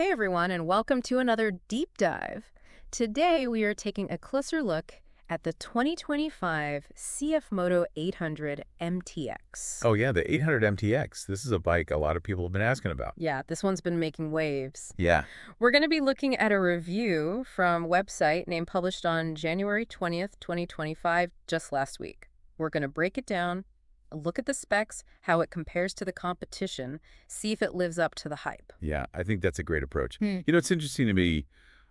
Hey everyone, and welcome to another deep dive. Today we are taking a closer look at the 2025 CFMoto 800 MTX. Oh yeah, the 800 MTX. This is a bike a lot of people have been asking about. Yeah, this one's been making waves. Yeah. We're going to be looking at a review from website named published on January 20th, 2025, just last week. We're going to break it down, look at the specs, how it compares to the competition, see if it lives up to the hype. Yeah, I think that's a great approach. Hmm. You know, it's interesting to me.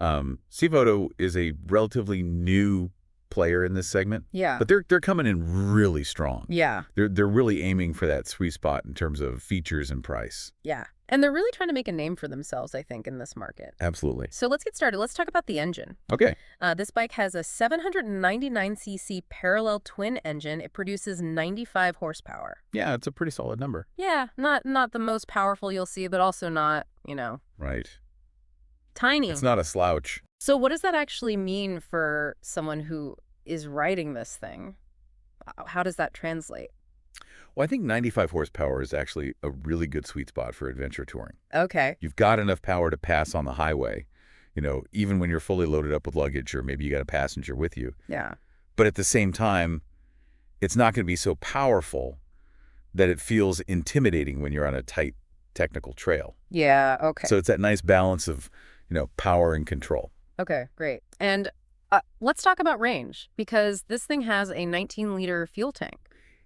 CFMoto is a relatively new player in this segment, Yeah. but they're coming in really strong. Yeah. They're really aiming for that sweet spot in terms of features and price. Yeah. And they're really trying to make a name for themselves, I think, in this market. Absolutely. So let's get started. Let's talk about the engine. Okay. This bike has a 799cc parallel twin engine. It produces 95 horsepower. Yeah, it's a pretty solid number. Yeah, not the most powerful you'll see, but also not, Right. tiny. It's not a slouch. So what does that actually mean for someone who is riding this thing? How does that translate? Well, I think 95 horsepower is actually a really good sweet spot for adventure touring. Okay. You've got enough power to pass on the highway, even when you're fully loaded up with luggage or maybe you got a passenger with you. Yeah. But at the same time, it's not going to be so powerful that it feels intimidating when you're on a tight technical trail. Yeah, okay. So it's that nice balance of, power and control. Okay, great. And let's talk about range, because this thing has a 19-liter fuel tank,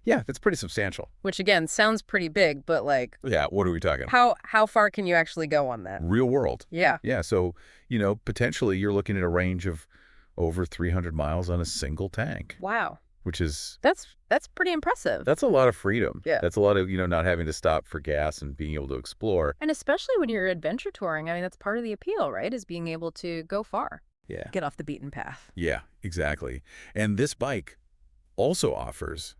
Yeah, that's pretty substantial. which, again, sounds pretty big, but, Yeah, what are we talking? how far can you actually go on that? Real world. Yeah. Yeah, so, potentially you're looking at a range of over 300 miles on a single tank, Wow. which is That's pretty impressive. That's a lot of freedom. Yeah. That's a lot of, not having to stop for gas and being able to explore. And especially when you're adventure touring, I mean, that's part of the appeal, right? Is being able to go far, Yeah. get off the beaten path. Yeah, exactly. And this bike also offers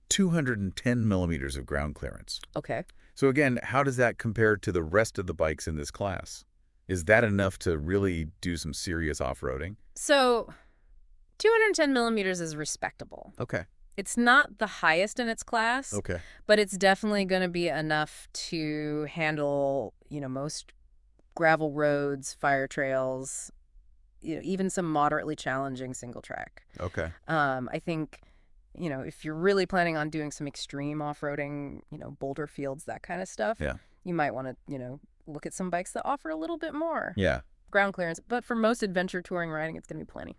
210 millimeters of ground clearance. Okay. So again, how does that compare to the rest of the bikes in this class? Is that enough to really do some serious off-roading? So 210 millimeters is respectable. Okay. It's not the highest in its class, Okay. but it's definitely going to be enough to handle, most gravel roads, fire trails, even some moderately challenging single track. Okay. I think, if you're really planning on doing some extreme off-roading, boulder fields, that kind of stuff, Yeah. you might want to, look at some bikes that offer a little bit more Yeah. ground clearance. But for most adventure touring riding, it's going to be plenty.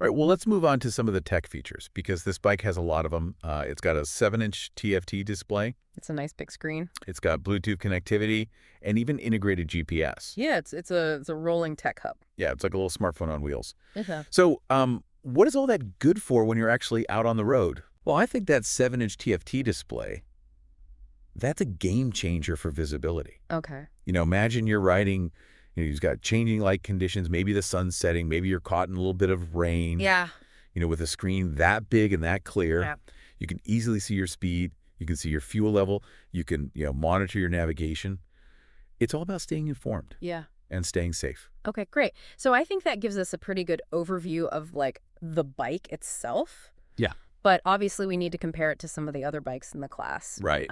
All right, well, let's move on to some of the tech features because this bike has a lot of them. It's got a 7-inch TFT display. It's a nice big screen. It's got Bluetooth connectivity and even integrated GPS. Yeah, it's a rolling tech hub. Yeah, it's like a little smartphone on wheels. Okay. So what is all that good for when you're actually out on the road? Well, I think that 7-inch TFT display, that's a game changer for visibility. Okay. Imagine you're riding, you've got changing light conditions, maybe the sun's setting, maybe you're caught in a little bit of rain. Yeah. With a screen that big and that clear, Yeah. you can easily see your speed, you can see your fuel level, you can, monitor your navigation. It's all about staying informed Yeah. and staying safe. Okay, great. So I think that gives us a pretty good overview of the bike itself. Yeah. But obviously we need to compare it to some of the other bikes in the class. Right.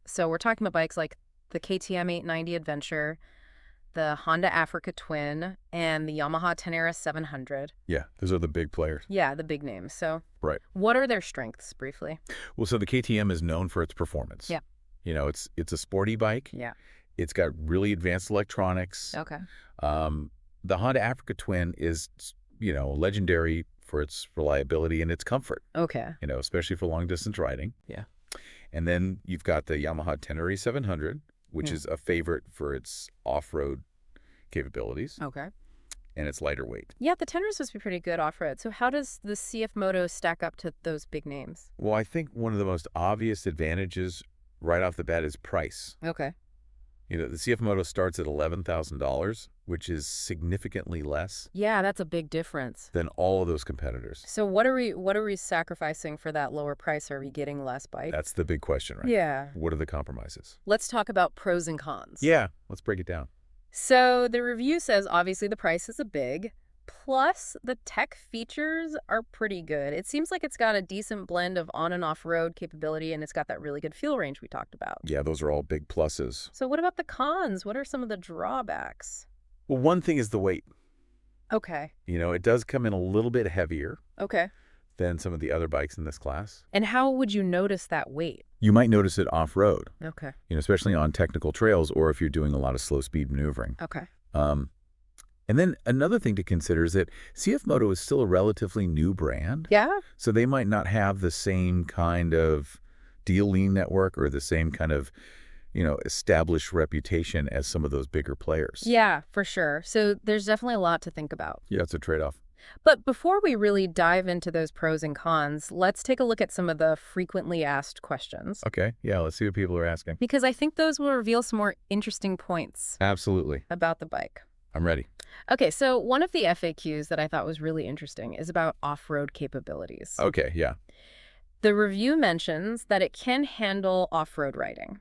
So we're talking about bikes like the KTM 890 Adventure, the Honda Africa Twin, and the Yamaha Tenere 700. Yeah, those are the big players. Yeah, the big names. So Right. what are their strengths, briefly? Well, so the KTM is known for its performance. Yeah. It's a sporty bike. Yeah. It's got really advanced electronics. Okay. The Honda Africa Twin is, legendary for its reliability and its comfort, Okay. especially for long-distance riding. Yeah. And then you've got the Yamaha Tenere 700, which Hmm. is a favorite for its off-road capabilities, Okay. and it's lighter weight. Yeah, the Tenere is supposed to be pretty good off-road. So how does the CFMoto stack up to those big names? Well, I think one of the most obvious advantages right off the bat is price. Okay. The CFMoto starts at $11,000, which is significantly less Yeah, that's a big difference. than all of those competitors. So what are we sacrificing for that lower price? Are we getting less bike? That's the big question, right? Yeah. What are the compromises? Let's talk about pros and cons. Yeah, let's break it down. So the review says obviously the price is a big, plus the tech features are pretty good. It seems like it's got a decent blend of on and off road capability, and it's got that really good fuel range we talked about. Yeah, those are all big pluses. So what about the cons? What are some of the drawbacks? Well, one thing is the weight. Okay. It does come in a little bit heavier Okay. than some of the other bikes in this class. And how would you notice that weight? You might notice it off-road, Okay. especially on technical trails or if you're doing a lot of slow-speed maneuvering. Okay. Um, and then another thing to consider is that CFMoto is still a relatively new brand. Yeah? So they might not have the same kind of deal-lean network or the same kind of, established reputation as some of those bigger players. Yeah, for sure. So there's definitely a lot to think about. Yeah, it's a trade-off. But before we really dive into those pros and cons, let's take a look at some of the frequently asked questions. Okay, yeah, let's see what people are asking. Because I think those will reveal some more interesting points Absolutely. about the bike. I'm ready. Okay, so one of the FAQs that I thought was really interesting is about off-road capabilities. Okay, yeah. The review mentions that it can handle off-road riding,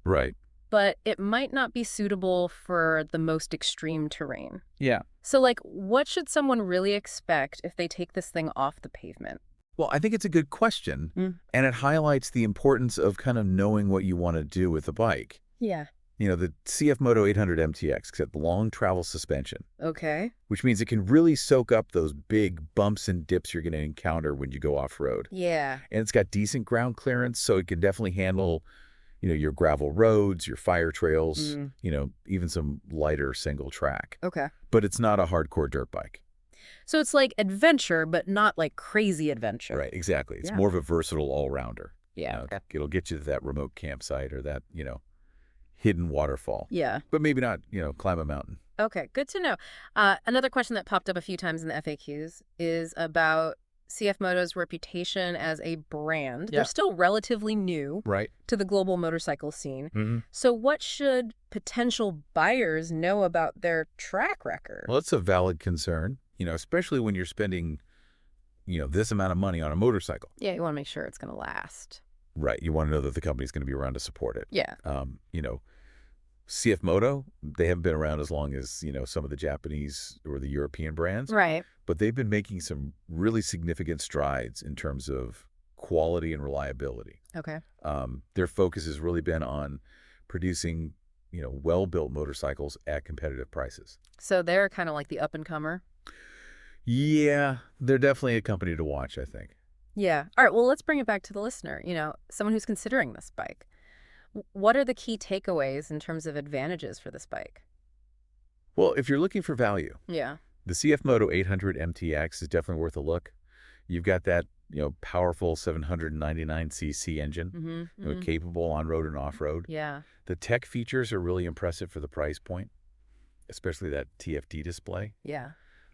Right. but it might not be suitable for the most extreme terrain. Yeah. So, what should someone really expect if they take this thing off the pavement? Well, I think it's a good question, and it highlights the importance of kind of knowing what you want to do with the bike. Yeah. The CFMoto 800 MTX has got long travel suspension, Okay. which means it can really soak up those big bumps and dips you're going to encounter when you go off-road. Yeah. And it's got decent ground clearance, so it can definitely handle, your gravel roads, your fire trails, even some lighter single track. Okay. But it's not a hardcore dirt bike. So it's like adventure, but not like crazy adventure. Right, exactly. It's Yeah. more of a versatile all-rounder. Yeah. Okay. It'll get you to that remote campsite or that, hidden waterfall. Yeah. But maybe not, climb a mountain. Okay. Good to know. Another question that popped up a few times in the FAQs is about CFMoto's reputation as a brand. Yeah. They're still relatively new Right. to the global motorcycle scene. Mm-hmm. So what should potential buyers know about their track record? Well, it's a valid concern, especially when you're spending, this amount of money on a motorcycle. Yeah, you want to make sure it's going to last. Right. You want to know that the company's going to be around to support it. Yeah. CFMoto, they haven't been around as long as, some of the Japanese or the European brands. Right. But they've been making some really significant strides in terms of quality and reliability. Okay. Their focus has really been on producing, well-built motorcycles at competitive prices. So they're kind of like the up-and-comer? Yeah, they're definitely a company to watch, I think. Yeah. All right, well, let's bring it back to the listener, someone who's considering this bike. What are the key takeaways in terms of advantages for this bike? Well, if you're looking for value, Yeah. the CFMoto 800 MTX is definitely worth a look. You've got that, powerful 799cc engine, capable on-road and off-road. Yeah. The tech features are really impressive for the price point, especially that TFT display. Yeah.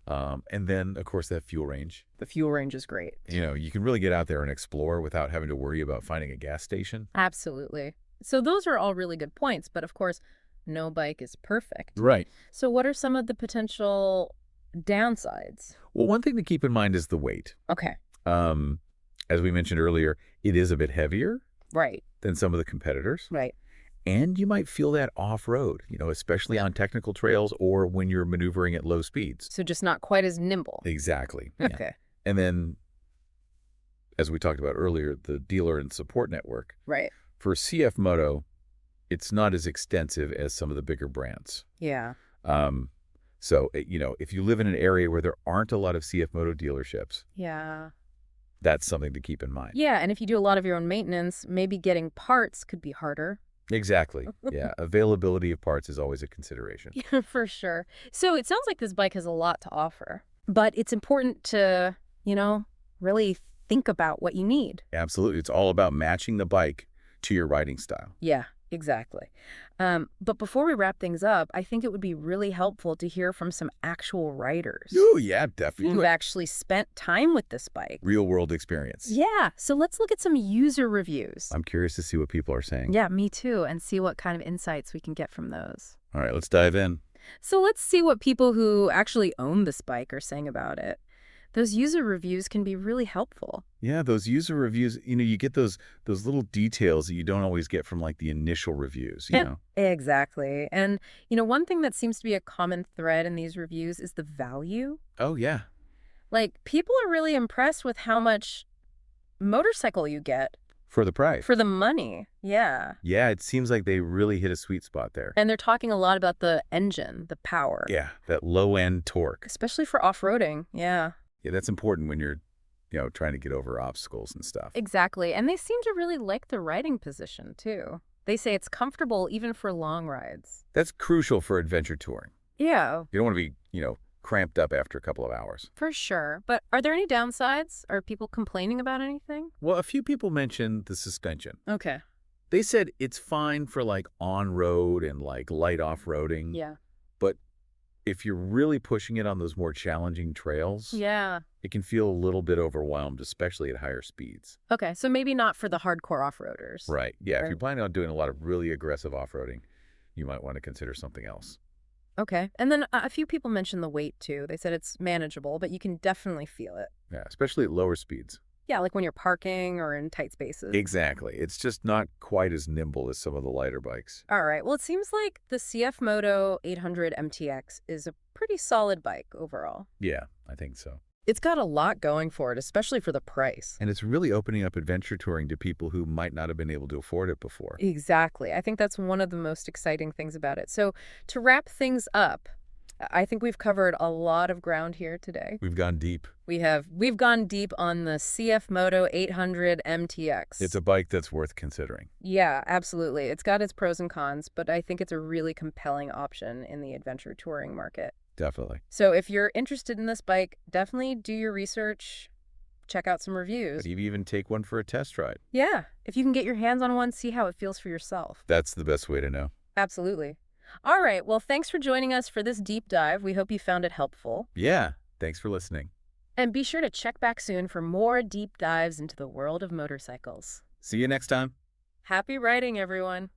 And then, of course, that fuel range. The fuel range is great. You can really get out there and explore without having to worry about finding a gas station. Absolutely. So those are all really good points, but of course, no bike is perfect. Right. So what are some of the potential downsides? Well, one thing to keep in mind is the weight. Okay. As we mentioned earlier, it is a bit heavier Right. than some of the competitors. Right. And you might feel that off-road, especially on technical trails or when you're maneuvering at low speeds. So just not quite as nimble. Exactly. Yeah. Okay. And then, as we talked about earlier, the dealer and support network. Right. For CFMoto, it's not as extensive as some of the bigger brands. Yeah. So, if you live in an area where there aren't a lot of CFMoto dealerships, Yeah. that's something to keep in mind. Yeah, and if you do a lot of your own maintenance, maybe getting parts could be harder. Exactly. Yeah. Availability of parts is always a consideration. Yeah, for sure. So it sounds like this bike has a lot to offer, but it's important to, really think about what you need. Absolutely. It's all about matching the bike to your riding style. Yeah, exactly. But before we wrap things up, I think it would be really helpful to hear from some actual riders Oh, yeah, definitely. who've actually spent time with this bike. Real world experience. Yeah, so let's look at some user reviews. I'm curious to see what people are saying. Yeah, me too, and see what kind of insights we can get from those. All right, let's dive in. So let's see what people who actually own this bike are saying about it. Those user reviews can be really helpful. Yeah, those user reviews, you get those little details that you don't always get from like the initial reviews, Exactly. And, one thing that seems to be a common thread in these reviews is the value. Oh, yeah. Like, people are really impressed with how much motorcycle you get For the price. For the money, yeah. Yeah, it seems like they really hit a sweet spot there. And they're talking a lot about the engine, the power. Yeah, that low-end torque. Especially for off-roading, yeah. Yeah, that's important when you're, trying to get over obstacles and stuff. Exactly, and they seem to really like the riding position, too. They say it's comfortable even for long rides. That's crucial for adventure touring. Yeah, You don't want to be, cramped up after a couple of hours. for sure. But are there any downsides? Are people complaining about anything? Well, a few people mentioned the suspension. Okay. They said it's fine for like on-road and like light off-roading. Yeah. But if you're really pushing it on those more challenging trails, Yeah. it can feel a little bit overwhelmed, especially at higher speeds. Okay, so maybe not for the hardcore off-roaders. Right. Yeah, if Right. you're planning on doing a lot of really aggressive off-roading, you might want to consider something else. Okay. And then a few people mentioned the weight, too. They said it's manageable, but you can definitely feel it. Yeah, especially at lower speeds. Yeah, like when you're parking or in tight spaces. Exactly. It's just not quite as nimble as some of the lighter bikes. All right. Well, it seems like the CFMoto 800 MTX is a pretty solid bike overall. Yeah, I think so. It's got a lot going for it, especially for the price. And it's really opening up adventure touring to people who might not have been able to afford it before. Exactly. I think that's one of the most exciting things about it. So to wrap things up, I think we've covered a lot of ground here today. We've gone deep. We've gone deep on the CFMoto 800 MTX. It's a bike that's worth considering. Yeah, absolutely. It's got its pros and cons, but I think it's a really compelling option in the adventure touring market. Definitely. So if you're interested in this bike, definitely do your research, check out some reviews. But even take one for a test ride. Yeah, if you can get your hands on one, see how it feels for yourself. That's the best way to know. Absolutely. All right, well, thanks for joining us for this deep dive. We hope you found it helpful. Yeah, thanks for listening. And be sure to check back soon for more deep dives into the world of motorcycles. See you next time. Happy riding, everyone.